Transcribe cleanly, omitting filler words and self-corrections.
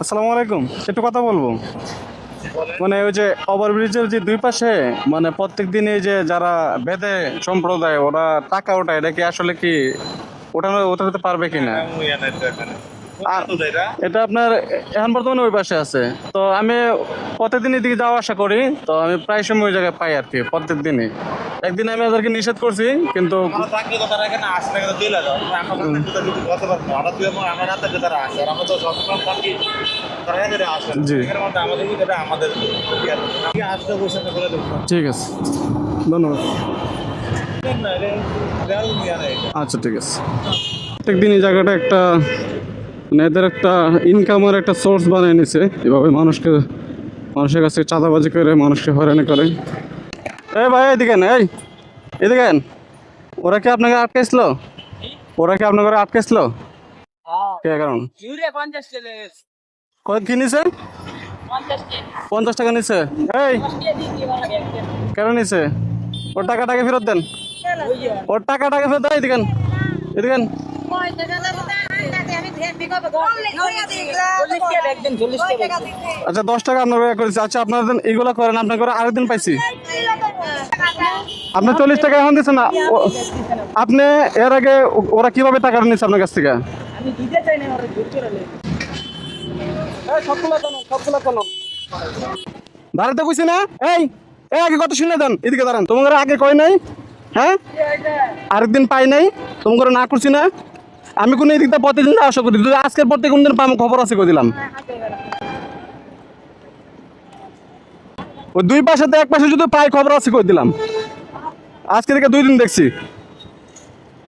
আসসালামু আলাইকুম, একটু কথা বলবো। মানে ওই যে ওভারব্রিজের যে দুই পাশে মানে প্রত্যেক দিনে যে যারা বেদে সম্প্রদায় ওরা টাকা ওঠায়, এটা কি আসলে কি ওঠাতে পারবে কিনা? আর এটা আপনার এখন বর্তমানে ওই পাশে আছে। তো আমি প্রত্যেকদিন এদিকে যাওয়া আসা করি, তো আমি প্রায় সময় ওই জায়গায় পাই আর কি প্রত্যেক দিনই। একদিন আমি ওদেরকে নিষেধ করছি কিন্তু জি ঠিক আছে, ধন্যবাদ। আচ্ছা ঠিক আছে। প্রত্যেকদিন এই জায়গাটা একটা মানে এদের একটা ইনকামের একটা সোর্স বানিয়ে নিছে, এভাবে মানুষের কাছে চাঁদাবাজি করে মানুষকে হয়রানি করে। এই ভাই এদিকে এই এদিকে ওরা কি আপনাকে আটকেছিল? ওরা কি আপনাকে আটকেছিল? কে কারণ কত কি নিছে? 50 টাকা নিছে। এই কেন নিছে? ওর টাকাটাকে ফেরত দেন, ওর টাকাটাকে ফেরত দেন। এদিকে এদিকে আচ্ছা 10 টাকা আপনার করেছে। আচ্ছা আপনার এইগুলো করেন, আপনার করে আরেকদিন পাইছি। আপনি 40 টাকা এখন দিচ্ছেন না? আপনি এর আগে ওরা কিভাবে টাকাটা নিচ্ছে আপনার কাছ থেকে? দাঁড়াতে কইছি না? এই আগে কত শুনে দেন, এদিকে দাঁড়ান। তোমার আগে কয় নাই? হ্যাঁ আরেকদিন পাই নাই, তোমার না করছি না? আমি কোনো এদিকটা প্রতিদিন আশা করি, যদি আজকের পর থেকে কোনদিন পাবো খবর আছে করে দিলাম। ওই দুই পাশে এক পাশে যদি পাই খবর আছে করে দিলাম। আজকে থেকে 2 দিন দেখছি।